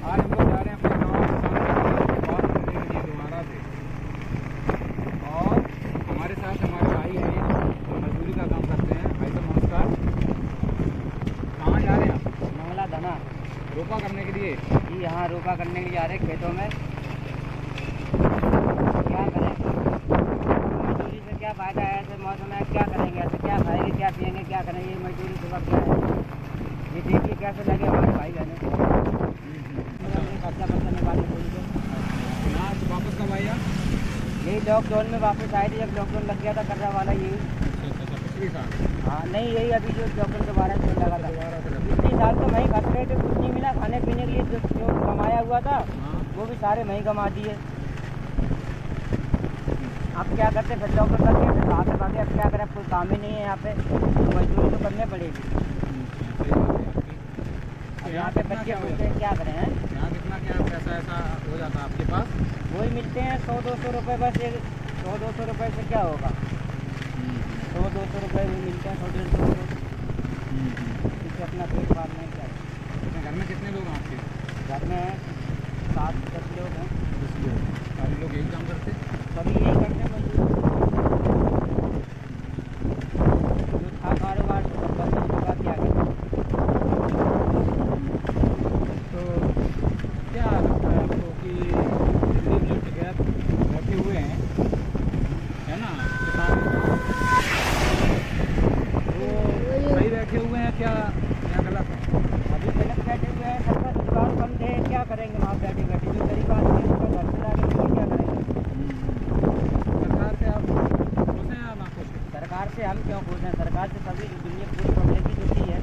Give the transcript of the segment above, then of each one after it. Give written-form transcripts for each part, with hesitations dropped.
आज हम लोग जा रहे हैं अपने गाँव किसान बात करने के लिए दोबारा से। और हमारे साथ हमारे भाई हैं जो मजदूरी का काम करते हैं। भाई साहब नमस्कार, कहाँ जा रहे हैं आप? मंगला धना रोपा करने के लिए जी, यहाँ रोपा करने के लिए जा रहे हैं खेतों में। क्या करें, मजदूरी से क्या फ़ायदा है? ऐसे मौसम में क्या करेंगे? ऐसे क्या खाएंगे, क्या पिएंगे, क्या करेंगे? ये मजदूरी सुबह क्या है? ये देखिए कैसे लगे हमारे भाई बहने खर्चा बर्चा निकाले थोड़ी को। यहाँ से वापस कब आए आप? यही लॉकडाउन में वापस आए थे, जब लॉकडाउन लग गया था कर्जा वाला। यही पिछली साल हाँ, नहीं यही अभी जो लॉकडाउन दोबारा से लगा था। पिछले साल तो वहीं खर्च रहे थे, कुछ नहीं मिला खाने पीने के लिए। जो कमाया हुआ था वो भी सारे वहीं कमा दिए। अब क्या करते, फिर लॉकडाउन लग गया, फिर भागे भागे। अब क्या करें, कोई काम ही नहीं है यहाँ पे, तो मजदूरी तो करनी पड़ेगी। अब यहाँ पे बच्चे पूछते हैं क्या करें हैं? यहाँ कितना क्या पैसा ऐसा हो जाता है आपके पास? वही मिलते हैं 100-200 रुपये बस। 100-200 रुपये से क्या होगा? 100-200 रुपये भी मिलते हैं, 100-150 रुपये। इससे अपना पेट पालना है। क्या है? घर में कितने लोग हैं आपके? घर में 7-10 लोग हैं। 10 लोग। सारे लोग यही काम करते हैं? सभी यही करते हैं मजदूरी। जो था कारोबार तो सब बंद हो चुका, क्या करें? तो क्या लगता है आपको कि दिल्ली में जो टिकैत बैठे हुए हैं, है ना किसान, वो सही बैठे हुए हैं क्या या गलत है? अभी गलत बैठे हुए हैं, सबका रोजगार बंद है। क्या करेंगे वहाँ बैठे बैठे? जो गरीब आदमी है उसका घर चला रहे हैं, क्या करेंगे? सरकार से आप खुश हैं या ना खुश हैं? सरकार से हम क्यों खुश हैं? सरकार से सभी दुनिया पूरी पब्लिक ही दुखी है।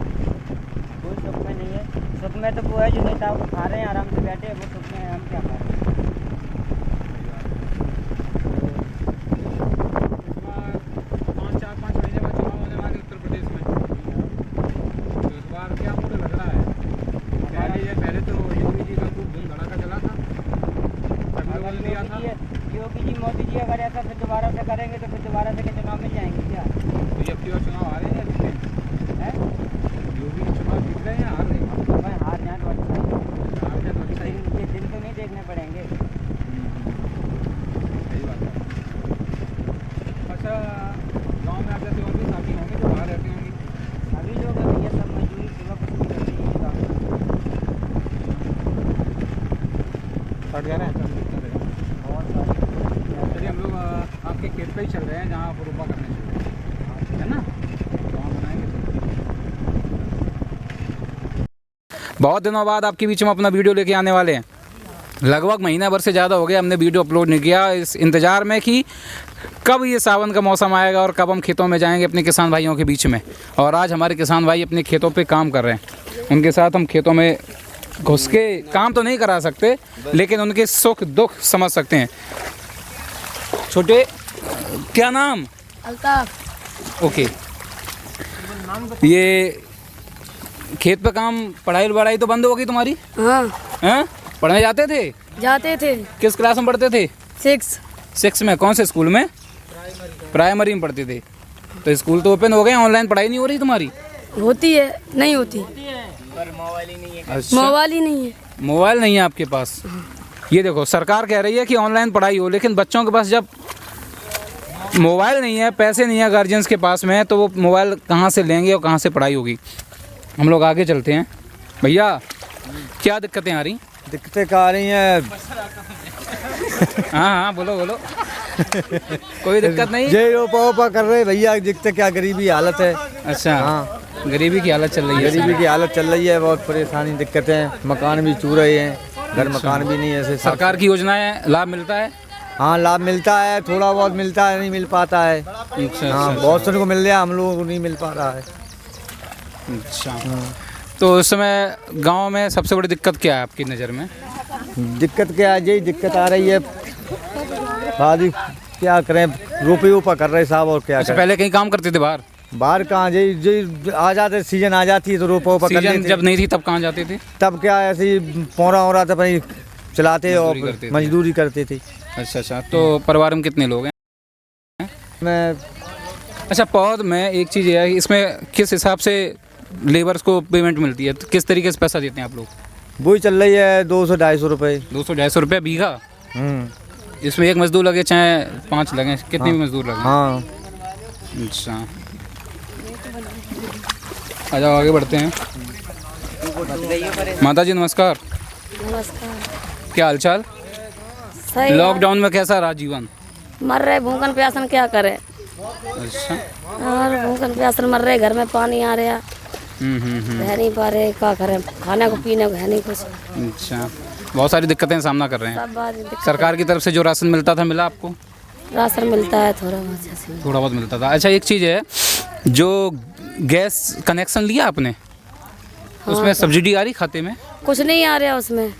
कोई सुख में नहीं है। सुख में तो वो है जो नेता वो खा रहे हैं आराम से बैठे, वो सुख में है। हम क्या करें? इस बार 5 महीने बाद चुनाव होने वाले उत्तर प्रदेश में, तो इस बार क्या आपको लग रहा है? पहले तो योगी जी का खूब धूम धड़ाका चला था, सभी लोगों ने दिया था। योगी जी मोदी जी अगर ऐसा फिर दोबारा से करेंगे तो फिर दोबारा से के चुनाव मिल जाएंगे क्या? तो ये अब की बार चुनाव आ रहे हैं या जीते हैं? योगी जी चुनाव जीत रहे हैं या हार रहे हैं? अब भाई हार जाए तो अच्छा ही। हार जाए तो अच्छा ही। ये दिन तो नहीं देखने पड़ेंगे। सही बात है। अच्छा, गांव में आप जैसे और भी साथी होंगे जो बाहर रहते होंगे? सभी लोग अभी ये सब मजदूरी सुबह कुछ भी कर रही है काम। कट जा रहे हैं बहुत सारी चलिए हम लोग आपके खेत पे ही चल रहे हैं जहाँ आप रोपा करने चल रहे हैं, है ना? तो वहाँ बनाएंगे। बहुत दिनों बाद आपके बीच में अपना वीडियो लेके आने वाले हैं। लगभग महीना भर से ज़्यादा हो गया हमने वीडियो अपलोड नहीं किया, इस इंतज़ार में कि कब ये सावन का मौसम आएगा और कब हम खेतों में जाएंगे अपने किसान भाइयों के बीच में। और आज हमारे किसान भाई अपने खेतों पे काम कर रहे हैं। उनके साथ हम खेतों में घुस के काम तो नहीं करा सकते, लेकिन उनके सुख दुख समझ सकते हैं। छोटे, क्या नाम? अल्ताफ। ओके। ये खेत पे काम, पढ़ाई वढ़ाई तो बंद हो गई तुम्हारी? हाँ, हैं? पढ़ने जाते थे? जाते थे। किस क्लास में पढ़ते थे? 6 में। कौन से स्कूल में? प्राइमरी में पढ़ते थे। तो स्कूल तो ओपन हो गए, ऑनलाइन पढ़ाई नहीं हो रही तुम्हारी? होती है, नहीं होती। अच्छा, मोबाइल ही नहीं है। मोबाइल नहीं है आपके पास? ये देखो, सरकार कह रही है कि ऑनलाइन पढ़ाई हो, लेकिन बच्चों के पास जब मोबाइल नहीं है, पैसे नहीं है गार्जियंस के पास में, तो वो मोबाइल कहाँ से लेंगे और कहाँ से पढ़ाई होगी? हम लोग आगे चलते हैं। भैया, क्या दिक्कतें आ रही? दिक्कतें क्या आ रही हैं? हाँ, बोलो बोलो। कोई दिक्कत नहीं? जे रोपा कर रहे भैया, दिक्कतें क्या, गरीबी हालत है। अच्छा, हाँ, गरीबी की हालत चल रही है। गरीबी की हालत चल रही है, बहुत परेशानी दिक्कतें। मकान भी चू रहे हैं, घर मकान भी नहीं है। ऐसे सरकार की योजनाएं लाभ मिलता है? हाँ, लाभ मिलता है, थोड़ा बहुत मिलता है, नहीं मिल पाता है। अच्छा, हाँ, बहुत से को मिल रहा है, हम लोगों को नहीं मिल पा रहा है। अच्छा। तो इस समय गांव में सबसे बड़ी दिक्कत क्या है आपकी नज़र में? दिक्कत क्या है? यही दिक्कत आ रही है। शादी क्या करें, रोपे ऊपर कर रहे साहब, और क्या अच्छा, करें। पहले कहीं काम करते थे बाहर? बाहर कहाँ, जी आ जाते, सीजन आ जाती है तो रोपा ऊपर कर सीजन लेते। जब नहीं थी तब कहाँ जाते थे? तब क्या ऐसे ही पोरा हो रहा था, अपनी चलाते और करते थे। मजदूरी करते थे। अच्छा। तो परिवार में कितने लोग हैं? मैं अच्छा, पौध में एक चीज़ ये है, इसमें किस हिसाब से लेबर्स को पेमेंट मिलती है? तो किस तरीके से पैसा देते हैं आप लोग? वही चल रही है 200-250 रुपये। 200-250 रुपये बीघा। इसमें एक मजदूर लगे चाहे 5 लगे, कितने भी मजदूर लगे? हाँ। अच्छा, आ जाओ आगे बढ़ते हैं। माता जी नमस्कार। नमस्कार। क्या हालचाल? सही है। लॉकडाउन में कैसा रहा जीवन? मर रहे भूखन प्यासन, क्या करे? अच्छा। और भूखन प्यासन मर रहे, घर में पानी आ रहा, रह नहीं पा रहे, क्या करें? खाने को पीने को है नहीं कुछ। अच्छा, बहुत सारी दिक्कतें सामना कर रहे हैं। सब बात दिक्कत। सरकार की तरफ से जो राशन मिलता था मिला आपको? राशन मिलता है थोड़ा बहुत जैसे। थोड़ा बहुत मिलता था। अच्छा, एक चीज़ है, जो गैस कनेक्शन लिया आपने, उसमें सब्सिडी आ रही खाते में? कुछ नहीं आ रहा उसमें,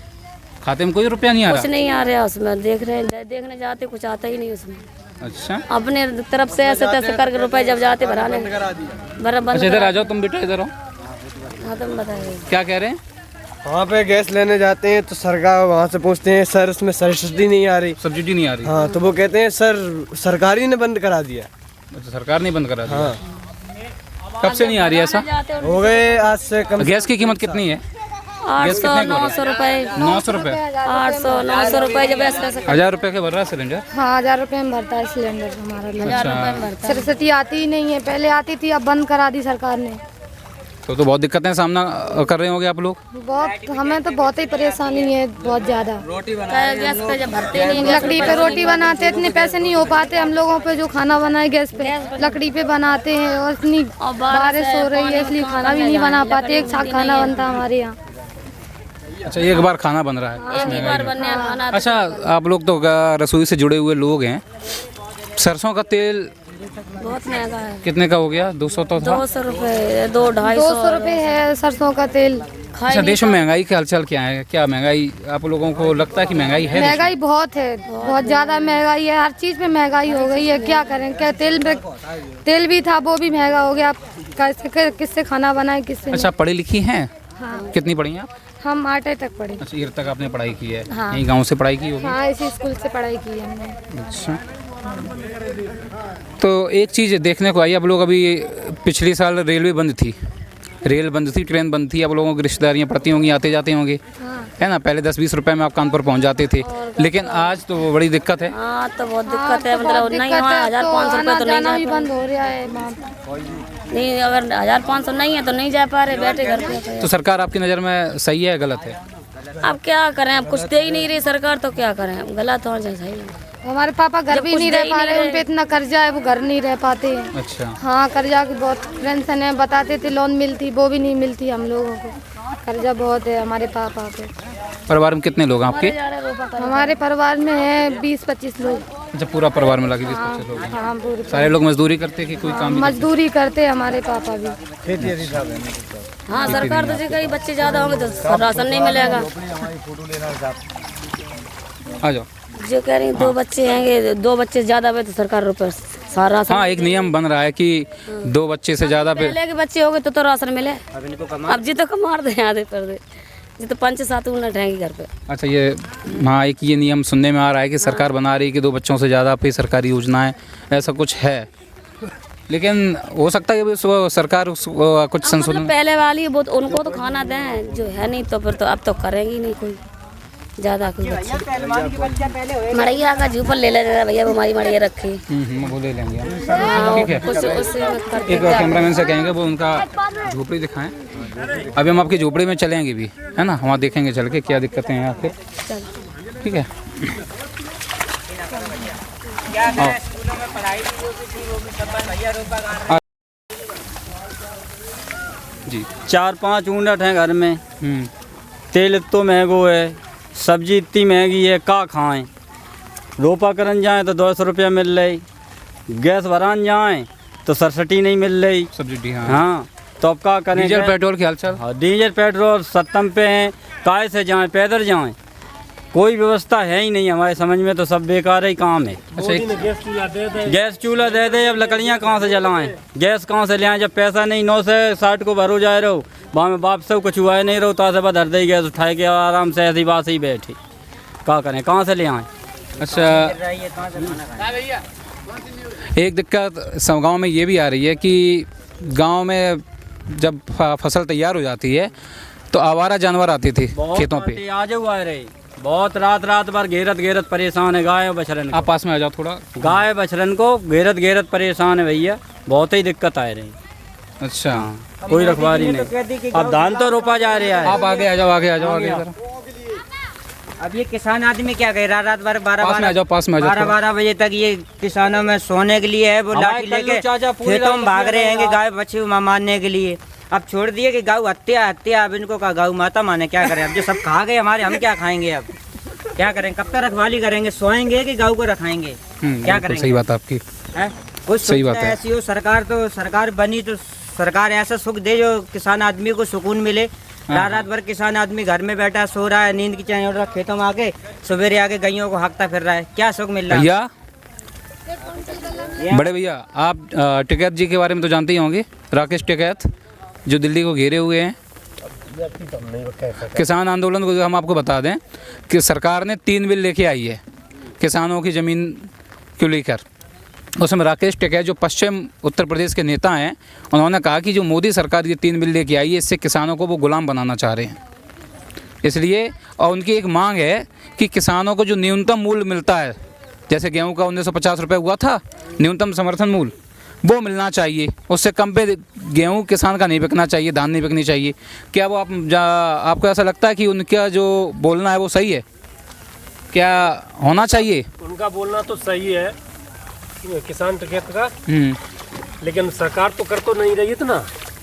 खाते में कोई रुपया नहीं आ कुछ रहा? नहीं आ रहा उसमें। देखने जाते कुछ आता ही नहीं उसमें। अच्छा, अपने तरफ से ऐसे तैसे करके रुपए जब जाते भराने बराबर। अच्छा इधर आ जाओ, तुम बेटा इधर आओ। हाँ तुम बताइए क्या कह रहे हैं? वहाँ पे गैस लेने जाते हैं तो सरकार वहाँ से पूछते हैं सर उसमें सब्सिडी नहीं आ रही। सब्सिडी नहीं आ रही? हाँ, तो वो कहते हैं सर सरकारी ने बंद करा दिया। अच्छा, सरकार नहीं बंद करा दिया? हाँ। कब से नहीं आ रही ऐसा? हो गए आज से कम। गैस की कीमत कितनी है? 800-900 रुपए। 900 रुपये? 800-900 रुपए जब ऐसे 1000 रुपये के भर रहा है सिलेंडर? हाँ 1000 रुपये में भरता है सिलेंडर हमारा। 1000 रुपए में भरता है। सरस्वती आती ही नहीं है, पहले आती थी, अब बंद करा दी सरकार ने। तो बहुत दिक्कतें सामना कर रहे होंगे आप लोग? बहुत, हमें तो बहुत ही परेशानी है, बहुत ज़्यादा। गैस पे जब भरते नहीं, लकड़ी पे रोटी बनाते, इतने पैसे नहीं हो पाते हम लोगों पे जो खाना बनाए गैस पे। लकड़ी पे बनाते हैं और इतनी बारिश हो रही है इसलिए खाना भी नहीं बना पाते। एक साथ खाना बनता हमारे यहाँ। अच्छा, एक बार खाना बन रहा है? एक ही बार बनने खाना। अच्छा, आप लोग तो रसोई से जुड़े हुए लोग हैं, सरसों का तेल बहुत महंगा है। कितने का हो गया? 200 तो था? 200 रुपए, 200-250। 200 रुपये है सरसों का तेल। अच्छा, देश में महंगाई का हालचाल क्या है? क्या महंगाई आप लोगों को लगता है कि महंगाई है? महंगाई बहुत है, बहुत ज़्यादा महंगाई है। हर चीज़ में महंगाई हो गई है, क्या करें? क्या तेल भी था वो भी महंगा हो गया। कैसे किससे खाना बनाए किससे? अच्छा, पढ़ी लिखी हैं? हाँ। कितनी पढ़ी हैं आप? हम 8वीं तक पढ़े। अच्छा, ये तक आपने पढ़ाई की है? हाँ। यहीं गांव से पढ़ाई की होगी? हाँ, इसी स्कूल से पढ़ाई की है हमने। अच्छा, तो एक चीज़ देखने को आई, अब लोग अभी पिछले साल रेलवे बंद थी, ट्रेन बंद थी। अब लोगों की रिश्तेदारियाँ पड़ती होंगी, आते जाते होंगे, है ना? पहले 10-20 रुपए में आप कानपुर पहुंच जाते थे, लेकिन आज तो बड़ी दिक्कत है। हाँ तो बहुत दिक्कत है, मतलब नहीं 1500 रुपये तो नहीं जाना भी जा बंद हो रहा है। नहीं, अगर 1500 नहीं है तो नहीं जा पा रहे, बैठे घर पे। तो सरकार आपकी नज़र में सही है गलत है? अब क्या करें, अब कुछ दे ही नहीं रही सरकार तो क्या करें, गलत और सही है। हमारे पापा घर जब भी कुछ नहीं दे रह ही पा नहीं रहे, रहे। उन पे इतना कर्जा है वो घर नहीं रह पाते हैं। अच्छा। हाँ, कर्जा की बहुत टेंशन है। बताते थे लोन मिलती, वो भी नहीं मिलती हम लोगों को। कर्जा बहुत है हमारे पापा पे। परिवार में कितने लोग हैं आपके? हमारे परिवार में है 20-25 लोग। अच्छा, पूरा परिवार में लगे 20-25 लोग हैं। हाँ, पूरे सारे लोग मजदूरी करते हैं कि कोई काम भी करते मजदूरी करते हमारे पापा भी। हाँ, सरकार तो जी कहीं बच्चे ज़्यादा होंगे तो राशन नहीं मिलेगा। हैं? आ जाओ। जो कह रही 2 बच्चे हैंगे, 2 बच्चे ज़्यादा पे तो सरकार रुपये सारा राशन। हाँ, एक नियम बन रहा है कि 2 बच्चे से ज़्यादा पे। पहले के बच्चे हो गए तो राशन मिले। अब जी तो कमार दे आधे पर दे, जी तो 5-7 मिनट रहेंगे घर पे। अच्छा, ये हाँ, एक ये नियम सुनने में आ रहा है कि सरकार बना रही है कि 2 बच्चों से ज़्यादा पे सरकारी योजनाएं, ऐसा कुछ है, लेकिन हो सकता है कि सरकार कुछ संशोधन। मतलब पहले वाली वो उनको तो खाना दें, जो है नहीं तो फिर तो अब तो करेंगी नहीं कोई ज़्यादा कोई बच्चे। मड़ैया का झूपन ले लेना भैया, हमारी मड़ैया रखी। वो ले लेंगे हम। ठीक है, कुछ उससे मत करते। एक कैमरामैन से कहेंगे वो उनका झोपड़ी दिखाएं। अभी हम आपकी झोपड़ी में चलेंगे भी, है ना? वहाँ देखेंगे चल के क्या दिक्कतें हैं आखिर। ठीक है, जी। 4-5 यूनिट हैं घर में। तेल तो महंगो है, सब्जी इतनी महंगी है, का खाएं? रोपा करन जाएं तो 200 रुपया मिल रही, गैस भरान जाएं तो सब्सिडी नहीं मिल रही। सब्सिडी? हाँ, तो अब क्या करें? डीजल पेट्रोल के हालचाल? हाँ, डीजल पेट्रोल 70 पे हैं, काय से जाएं? पैदल जाएं? कोई व्यवस्था है ही नहीं हमारे समझ में, तो सब बेकार ही काम है। अच्छा, गैस चूल्हा दे दे, अब लकड़ियाँ कहाँ से जलाएं? गैस कहाँ से ले आएं? जब पैसा नहीं 9 से 60 को भरो जाए रहो, वहाँ में बाप से कुछ हुआ नहीं रहो, तासे बाद धर दे गैस उठाए के आराम से ऐसी बात ही बैठी। क्या करें, कहाँ से ले आएँ? अच्छा, एक दिक्कत गांव में ये भी आ रही है कि गांव में जब फसल तैयार हो जाती है तो आवारा जानवर आते थे बहुत खेतों पे। आते, आज हुआ रहे बहुत रात भर घेरत परेशान है गाय और बछरन को। आप पास में आ जाओ थोड़ा। गाय बछरन को घेरत परेशान है भैया, बहुत ही दिक्कत आ रही। अच्छा, कोई रखवारी नहीं। अब धान तो रोपा जा रहा है। आप आगे आ जाओ, आगे आ जाओ, आगे जरा। अब ये किसान आदमी क्या कहे, रात भर पास में आ जाओ, पास में आ जाओ। 12 बजे तक ये किसानों में सोने के लिए है, वो लाठी लेके खेतों में भाग रहे हैं कि गाय बच्चे मारने के लिए। अब छोड़ दिए कि गौ हत्या, अब इनको कहा गौ माता माने, क्या करें। अब जो सब खा गए हमारे, हम क्या खाएंगे। अब क्या करें, कब तक रखवाली करेंगे, सोएंगे कि गौ को रखाएंगे, क्या करेंगे। सही बात आपकी, कुछ सही बात है। ऐसी हो सरकार, तो सरकार बनी तो सरकार ऐसा सुख दे जो किसान आदमी को सुकून मिले। रात भर किसान आदमी घर में बैठा सो रहा है, नींद की चैन उड़ रहा, खेतों में आके सवेरे आके गैयों को हाँकता फिर रहा है, क्या सुख मिल रहा है। भैया, बड़े भैया, आप टिकैत जी के बारे में तो जानते ही होंगे, राकेश टिकैत, जो दिल्ली को घेरे हुए हैं। किसान आंदोलन को हम आपको बता दें कि सरकार ने 3 बिल लेके आई है किसानों की ज़मीन को लेकर। उसमें राकेश टिकैत जो पश्चिम उत्तर प्रदेश के नेता हैं, उन्होंने कहा कि जो मोदी सरकार ये 3 बिल लेके आई है, इससे किसानों को वो गुलाम बनाना चाह रहे हैं। इसलिए, और उनकी एक मांग है कि किसानों को जो न्यूनतम मूल्य मिलता है, जैसे गेहूं का 1950 रुपये हुआ था न्यूनतम समर्थन मूल्य, वो मिलना चाहिए। उससे कम पे गेहूं किसान का नहीं बिकना चाहिए, धान नहीं बिकनी चाहिए। क्या वो आपको ऐसा लगता है कि उनका जो बोलना है वो सही है? क्या होना चाहिए? उनका बोलना तो सही है किसान टिकैत का, लेकिन सरकार तो कर तो नहीं रही इतना।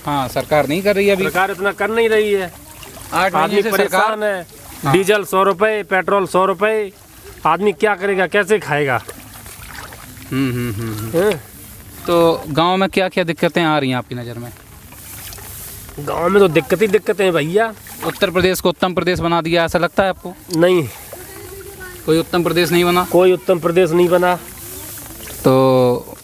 हाँ, सरकार नहीं कर रही है अभी, सरकार इतना कर नहीं रही है। 8 आदमी महीने से परेशान सरकार है। डीजल 100 रुपये, पेट्रोल 100 रुपये, आदमी क्या करेगा, कैसे खाएगा। हैं? तो गांव में क्या क्या दिक्कतें आ रही हैं आपकी नज़र में? गांव में तो दिक्कतें हैं भैया। उत्तर प्रदेश को उत्तम प्रदेश बना दिया, ऐसा लगता है आपको? नहीं, कोई उत्तम प्रदेश नहीं बना। कोई उत्तम प्रदेश नहीं बना। तो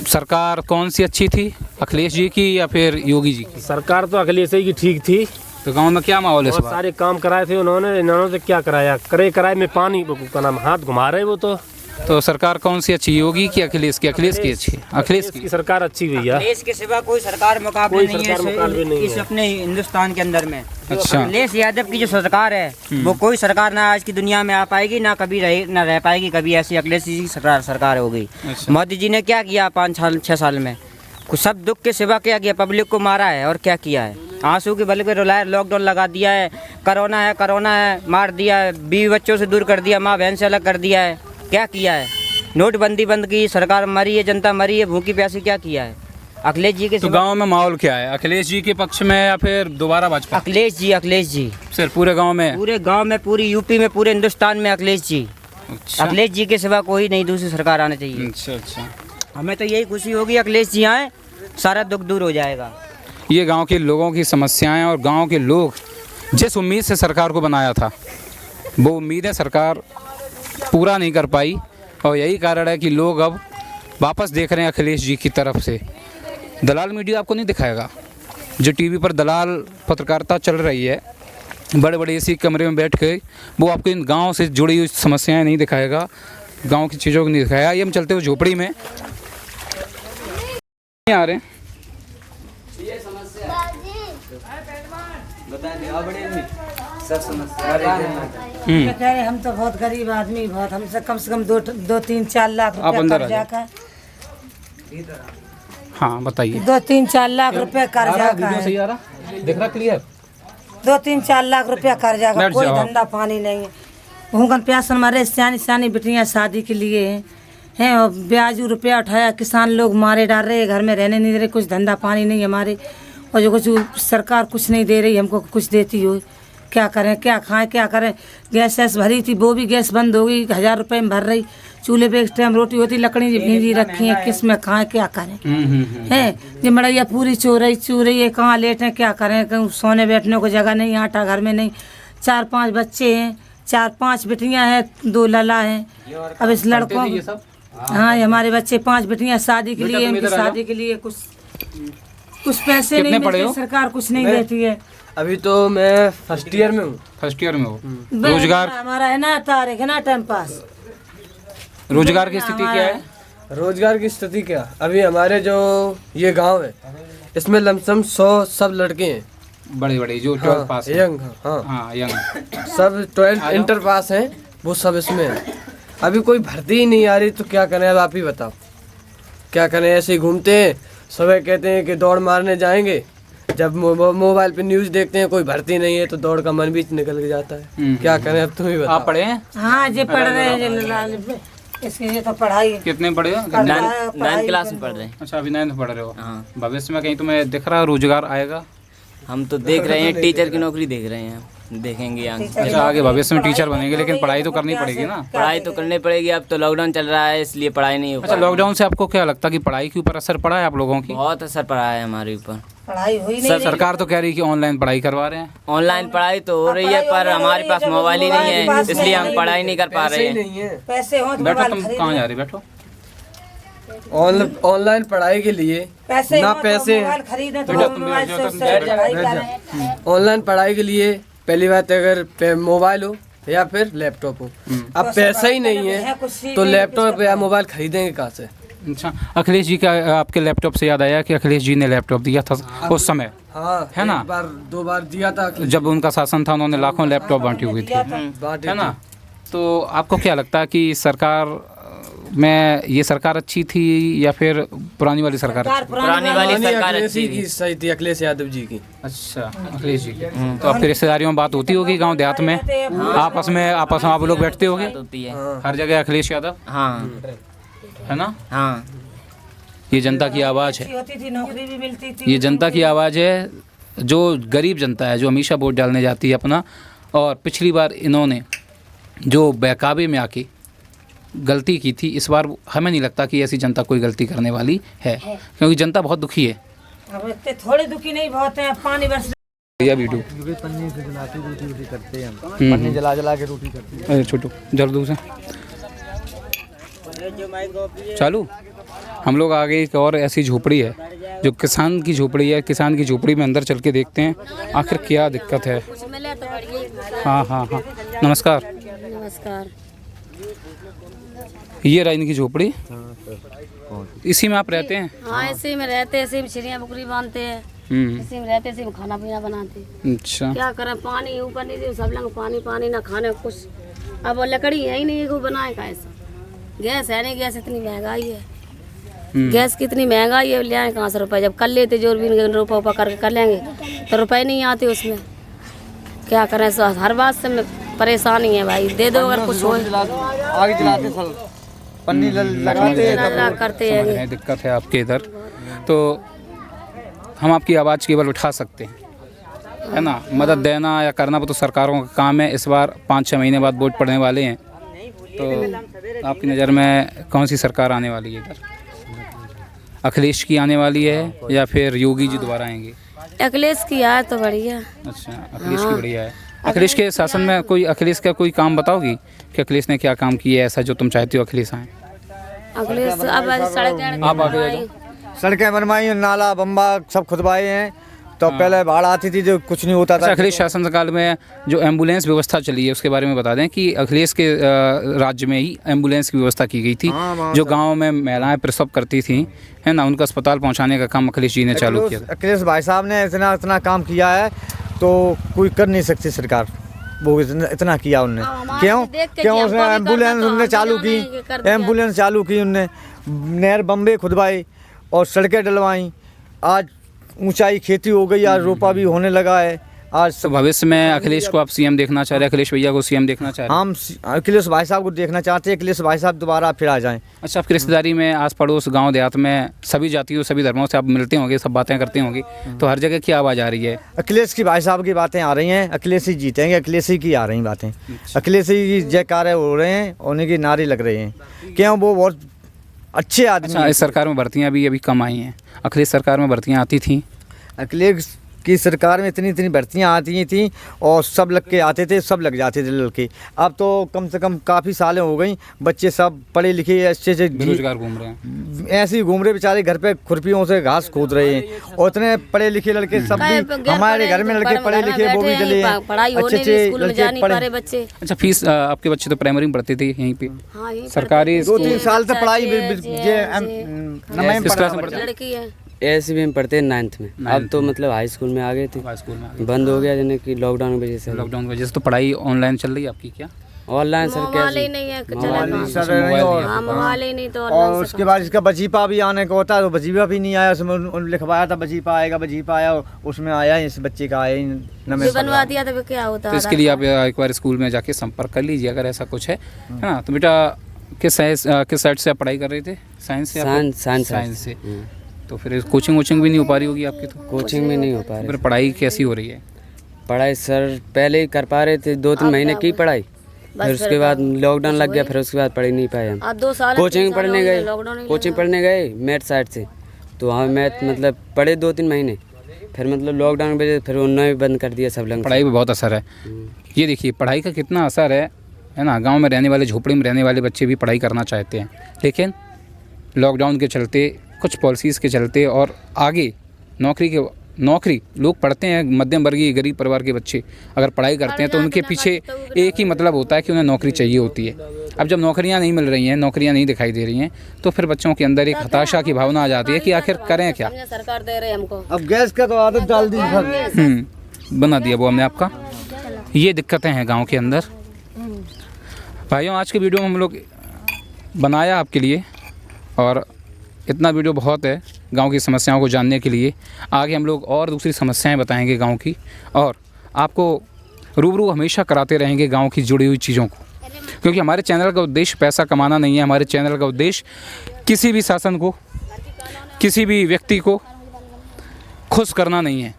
सरकार कौन सी अच्छी थी, अखिलेश जी की या फिर योगी जी की? सरकार तो अखिलेश ही की ठीक थी। तो गांव में क्या माहौल है? बहुत सारे काम कराए थे इन्होंने क्या कराया, कराए में पानी का नाम हाथ घुमा रहे वो। तो सरकार कौन सी अच्छी, योगी की अखिलेश की? अखिलेश की अच्छी, अखिलेश की सरकार अच्छी भैया। अखिलेश के सिवा कोई सरकार मुकाबले नहीं है इस अपने हिंदुस्तान के अंदर में। अच्छा, अखिलेश यादव की जो सरकार है, वो कोई सरकार ना आज की दुनिया में आ पाएगी, ना कभी रह पाएगी कभी। ऐसी अखिलेश जी की सरकार हो गई। अच्छा। मोदी जी ने क्या किया 5-6 साल में? कुछ सब दुख के सिवा क्या किया? पब्लिक को मारा है और क्या किया है? आंसू के बल पे रुलाया, लॉकडाउन लगा दिया है, कोरोना है मार दिया है, बीवी बच्चों से दूर कर दिया, माँ बहन से अलग कर दिया है, क्या किया है? नोटबंदी बंद की, सरकार मरी है, जनता मरी है, भूखी प्यासी, क्या किया है अखिलेश जी के? तो गांव में माहौल क्या है, अखिलेश जी के पक्ष में या फिर दोबारा भाजपा? अखिलेश जी सिर्फ पूरे गांव में, पूरी यूपी में, पूरे हिंदुस्तान में अखिलेश जी। अच्छा। अखिलेश जी के सिवा कोई नहीं दूसरी सरकार आनी चाहिए। अच्छा। हमें तो यही खुशी होगी अखिलेश जी आए, सारा दुख दूर हो जाएगा। ये गांव के लोगों की समस्याएं और गांव के लोग जिस उम्मीद से सरकार को बनाया था, वो उम्मीदें सरकार पूरा नहीं कर पाई, और यही कारण है कि लोग अब वापस देख रहे हैं अखिलेश जी की तरफ से। दलाल मीडिया आपको नहीं दिखाएगा, जो टीवी पर दलाल पत्रकारिता चल रही है, बड़े बड़े एसी कमरे में बैठ के, वो आपको इन गांव से जुड़ी हुई समस्याएं नहीं दिखाएगा, गांव की चीज़ों को नहीं दिखाएगा। ये हम चलते हुए झोपड़ी में आ रहे हैं। हम तो बहुत गरीब आदमी, बहुत हमसे कम से कम 2-3-4 लाख रुपए कर्जा का। हाँ, बताइए। 2-3-4 लाख रुपए कर्जा का है। सही आ रहा, दिख रहा क्लियर? 2-3-4 लाख रुपया कर्जा का, कोई धंधा पानी नहीं है। भूखन प्यासन मारे सियानी बिटियाँ शादी के लिए हैं, और ब्याज रुपया उठाया, किसान लोग मारे डाल रहे, घर में रहने नहीं दे रहे, कुछ धंधा पानी नहीं हमारे, और जो कुछ सरकार कुछ नहीं दे रही हमको, कुछ देती हो, क्या करें, क्या खाएं, क्या करें। गैस भरी थी, वो भी गैस बंद हो गई, 1000 रुपये में भर रही। चूल्हे पे एक टाइम रोटी होती, लकड़ी भींजी रखी है, किस में खाएं, क्या करें। हैं जी, मड़ैया पूरी चूरई है, कहाँ लेटें, क्या करें, कहीं सोने बैठने को जगह नहीं, आटा घर में नहीं। 4-5 बच्चे हैं, 4-5 बेटियाँ हैं, 2 लला हैं। अब इस लड़कों, हाँ, हमारे बच्चे 5 बेटियाँ शादी के लिए, इनकी शादी के लिए कुछ पैसे नहीं मिलते, सरकार कुछ नहीं देती है। अभी तो मैं फर्स्ट ईयर में हूँ। फर्स्ट ईयर में हो? रोजगार हमारा है ना, तारीख है ना, टाइम पास। रोजगार की स्थिति क्या है? रोजगार की स्थिति क्या, अभी हमारे जो ये गांव है, इसमें लमसम 100 सब लड़के हैं। बड़े बड़े जो 12 पास है। यंग, हाँ हाँ यंग सब 12 इंटर पास हैं, वो सब इसमें है। अभी कोई भर्ती ही नहीं आ रही तो क्या करें, अब आप ही बताओ क्या करें। ऐसे ही घूमते हैं, सुबह कहते हैं कि दौड़ मारने जाएंगे, जब मोबाइल पे न्यूज़ देखते हैं कोई भर्ती नहीं है तो दौड़ का मन भी निकल के जाता है। क्या करें, अब तुम ही बताओ। आप पढ़े हैं? हाँ जी पढ़ रहे हैं, इसके ये तो पढ़ाई कितने पढ़े हो? 9th क्लास में पढ़ रहे हैं। अच्छा अभी 9th पढ़ रहे हो। हाँ। भविष्य में कहीं तुम्हें दिख रहा है रोजगार आएगा? हम तो देख रहे हैं टीचर की नौकरी देख रहे हैं, देखेंगे आगे। अच्छा आगे भविष्य में टीचर बनेंगे, लेकिन पढ़ाई तो करनी पड़ेगी ना। पढ़ाई तो करनी पड़ेगी, अब तो लॉकडाउन चल रहा है इसलिए पढ़ाई नहीं हो अच्छा लॉकडाउन से आपको क्या लगता है कि पढ़ाई के ऊपर असर पड़ा है आप लोगों की? बहुत असर पड़ा है हमारे ऊपर। पढ़ाई हुई नहीं। सरकार तो कह रही है कि ऑनलाइन पढ़ाई करवा रहे हैं। ऑनलाइन पढ़ाई तो हो रही है पर हमारे पास मोबाइल ही नहीं है, इसलिए हम पढ़ाई नहीं कर पा रहे हैं। नहीं है पैसे हो तो बैठो, मोबाइल तुम खरीद कहाँ लो। जा रहे? बैठो। ऑनलाइन पढ़ाई के लिए पैसे ना हो तो पैसे, मोबाइल खरीदो तो बेटा, तुम मोबाइल भी से बैठो, उससे पढ़ाई करें। ऑनलाइन पढ़ाई के लिए पहली बात अगर मोबाइल हो या फिर लैपटॉप हो। अब पैसा ही नहीं है तो लैपटॉप या मोबाइल खरीदेंगे कहाँ से? अच्छा अखिलेश जी का आपके लैपटॉप से याद आया कि अखिलेश जी ने लैपटॉप दिया था उस समय, हाँ है ना? एक बार 2 बार दिया था। जब उनका शासन था उन्होंने लाखों लैपटॉप बांटी हुई थी, बांटी है ना? तो आपको क्या लगता है कि सरकार में ये सरकार अच्छी थी या फिर पुरानी वाली सरकार? पुरानी वाली सरकार अखिलेश अच्छी जी थी। की सही थी, अखिलेश यादव जी की। अच्छा अखिलेश जी की। तो आपकी रिश्तेदारियों में बात होती होगी गांव देहात में, आपस में आप लोग बैठते होगे होती है। हर जगह अखिलेश यादव, हाँ है ना? हाँ ये जनता की आवाज़ है, होती थी, नौकरी भी मिलती थी। ये जनता की आवाज़ है जो गरीब जनता है, जो हमेशा वोट डालने जाती है अपना। और पिछली बार इन्होंने जो बहकावे में आके गलती की थी, इस बार हमें नहीं लगता कि ऐसी जनता कोई गलती करने वाली है, क्योंकि जनता बहुत दुखी है। अब इतने थोड़े दुखी नहीं बहुत है, पानी बरस यह वीडियो पन्नी से जलाती रोटी करते हैं हम, पन्नी जला जला के रोटी करते हैं। अरे छोटू जल्दी से चालू। हम लोग आगे एक और ऐसी झोपड़ी है जो किसान की झोपड़ी है। किसान की झोपड़ी में अंदर चल के देखते हैं आखिर क्या दिक्कत है। हाँ हाँ हाँ नमस्कार। नमस्कार। ये रहा इनकी झोपड़ी, इसी में आप रहते हैं? हाँ इसी में रहते हैं, इसी में चिड़िया बकरी बांधते हैं, इसी में रहते हैं, इसी में खाना पीना बनाते हैं। अच्छा क्या करें, पानी ऊपर नहीं दे, सब लोग पानी पानी ना खाने कुछ। अब वो लकड़ी है ही नहीं, को बनाए कैसे? गैस है नहीं, गैस इतनी महंगाई है। गैस कितनी महंगाई है, ले आए कहाँ से रुपए? जब कर लेते जोर भी रुपये उपा करके कर लेंगे तो रुपए नहीं आते उसमें। क्या करें, हर बात से में परेशानी है भाई। दे दो अगर कुछ हो। आगे जलाते फल पन्नी लगाते हैं करते हैं। दिक्कत है आपके इधर, तो हम आपकी आवाज़ केवल उठा सकते हैं, है ना? मदद देना या करना वो तो सरकारों का काम है। इस बार 5-6 महीने बाद वोट पड़ने वाले हैं, तो आपकी नज़र में कौन सी सरकार आने वाली है इधर? अखिलेश की आने वाली है या फिर योगी जी दोबारा आएंगे? अखिलेश की आए तो बढ़िया। अच्छा अखिलेश की बढ़िया है। अखिलेश के शासन में कोई अखिलेश का कोई काम बताओगी कि अखिलेश ने क्या काम किया है ऐसा जो तुम चाहती हो अखिलेश आए? अखिलेश अब सड़कें आप आगे आ जाओ। सड़कें बनवाई, नाला बम्बा सब खुदवाए हैं। तो पहले बाढ़ आती थी जो कुछ नहीं होता अच्छा था। अखिलेश शासनकाल में जो एम्बुलेंस व्यवस्था चली है उसके बारे में बता दें कि अखिलेश के राज्य में ही एम्बुलेंस की व्यवस्था की गई थी। जो गाँव में महिलाएं प्रसव करती थी, है ना, उनका अस्पताल पहुँचाने का काम अखिलेश जी ने चालू किया था। अखिलेश भाई साहब ने इतना काम किया है तो कोई कर नहीं सकती सरकार, वो इतना किया उनने। क्यों उसने एम्बुलेंस उनने चालू की, एम्बुलेंस चालू की उनने, नहर बम्बे खुदवाई और सड़कें डलवाई। आज ऊंचाई खेती हो गई, आज रोपा भी होने लगा है। आज तो भविष्य में अखिलेश को आप सीएम देखना चाह रहे हैं? अखिलेश भैया को सीएम देखना चाह रहे हैं? हम अखिलेश भाई साहब को देखना चाहते हैं, अखिलेश भाई साहब दोबारा फिर आ जाएं। अच्छा आपकी रिश्तेदारी में आस पड़ोस गांव देहात में सभी जातियों सभी धर्मों से आप मिलते होंगे, सब बातें करते होंगे, तो हर जगह क्या आवाज़ आ रही है? अखिलेश की भाई साहब की बातें आ रही हैं, अखिलेश ही जीतेंगे, अखिलेश ही की आ रही बातें, अखिलेश ही की जयकारे हो रहे हैं, उन्हीं की नारे लग रहे हैं। क्यों, वो बहुत अच्छे आदमी। अच्छा इस सरकार में भर्तियाँ भी अभी कम आई हैं, अखिलेश सरकार में भर्तियाँ आती थी? अखिलेश की सरकार में इतनी भर्तियाँ आती थी और सब लग के आते थे, सब लग जाते थे लड़के। अब तो कम से कम काफ़ी सालें हो गई, बच्चे सब पढ़े लिखे अच्छे से बेरोजगार घूम रहे हैं, ऐसे ही घूम रहे बेचारे, घर पे खुरपियों से घास खोद रहे हैं। और इतने पढ़े लिखे लड़के सब भी हमारे घर में लड़के पढ़े लिखे वो भी डले हैं, अच्छे लड़के पढ़े बच्चे। अच्छा फीस आपके बच्चे तो प्राइमरी में पढ़ते थे यहीं पे? हाँ, सरकारी 2-3 साल तक पढ़ाई किस क्लास में पढ़ते? लड़की है ऐसे भी हम पढ़ते हैं 9th में। अब तो मतलब हाई स्कूल में आ गए थे, स्कूल में बंद हो गया यानी कि लॉकडाउन की वजह से। लॉकडाउन की वजह से तो पढ़ाई ऑनलाइन चल रही है आपकी क्या? ऑनलाइन सर मोबाइल कैसे? ही नहीं है और मोबाइल ही नहीं तो उसके बाद इसका वजीफा भी आने का होता है, तो वजीफा भी नहीं आया। उसमें लिखवाया था वजीफा आएगा, वजीफा आया, उसमें आया ही, इस बच्चे का आया ही जो बनवा दिया था क्या होता तो इसके लिए आप एक बार स्कूल में जाके संपर्क कर लीजिए अगर ऐसा कुछ है ना। तो बेटा किस साइड से आप पढ़ाई कर रहे थे? साइंस से? साइंस से। तो फिर कोचिंग वोचिंग भी नहीं हो पा रही होगी आपकी? तो कोचिंग में नहीं हो पा रही। फिर पढ़ाई कैसी हो रही है? पढ़ाई सर पहले ही कर पा रहे थे, 2-3 महीने की पढ़ाई, फिर उसके बाद लॉकडाउन लग गया, फिर उसके बाद पढ़ नहीं पाए हम। 2 साल कोचिंग पढ़ने गए मैथ साइड से, तो वहाँ मैथ मतलब पढ़े 2-3 महीने, फिर मतलब लॉकडाउन की वजह से फिर उन्होंने भी बंद कर दिया सब लोग। पढ़ाई पे बहुत असर है। ये देखिए पढ़ाई का कितना असर है ना। गांव में रहने वाले, झोपड़ी में रहने वाले बच्चे भी पढ़ाई करना चाहते हैं, लेकिन लॉकडाउन के चलते, कुछ पॉलिसीज़ के चलते और आगे नौकरी लोग पढ़ते हैं, मध्यम वर्गीय गरीब परिवार के बच्चे अगर पढ़ाई करते हैं तो उनके पीछे एक ही मतलब होता है कि उन्हें नौकरी चाहिए होती है। अब जब नौकरियां नहीं मिल रही हैं, नौकरियां नहीं दिखाई दे रही हैं, तो फिर बच्चों के अंदर एक हताशा की भावना आ जाती है कि आखिर करें क्या। सरकार दे रहे हमको। अब गैस का तो आदत डाल दी, बना दिया वो हमने आपका। ये दिक्कतें हैं गाँव के अंदर। भाइयों आज के वीडियो में हम लोग बनाया आपके लिए, और इतना वीडियो बहुत है गांव की समस्याओं को जानने के लिए। आगे हम लोग और दूसरी समस्याएं बताएंगे गांव की, और आपको रूबरू हमेशा कराते रहेंगे गांव की जुड़ी हुई चीज़ों को, क्योंकि हमारे चैनल का उद्देश्य पैसा कमाना नहीं है। हमारे चैनल का उद्देश्य किसी भी शासन को, किसी भी व्यक्ति को खुश करना नहीं है।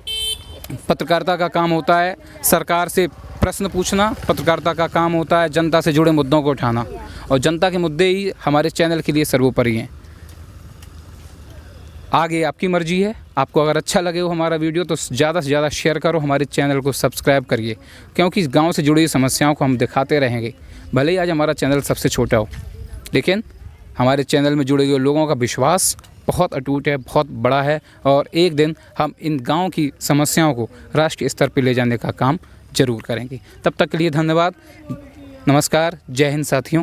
पत्रकारिता का काम होता है सरकार से प्रश्न पूछना, पत्रकारिता का काम होता है जनता से जुड़े मुद्दों को उठाना, और जनता के मुद्दे ही हमारे चैनल के लिए सर्वोपरि हैं। आगे आपकी मर्जी है। आपको अगर अच्छा लगे हो हमारा वीडियो तो ज़्यादा से ज़्यादा शेयर करो, हमारे चैनल को सब्सक्राइब करिए, क्योंकि इस गाँव से जुड़ी समस्याओं को हम दिखाते रहेंगे। भले ही आज हमारा चैनल सबसे छोटा हो, लेकिन हमारे चैनल में जुड़े हुए लोगों का विश्वास बहुत अटूट है, बहुत बड़ा है, और एक दिन हम इन गाँव की समस्याओं को राष्ट्रीय स्तर पर ले जाने का काम ज़रूर करेंगे। तब तक के लिए धन्यवाद, नमस्कार, जय हिंद साथियों।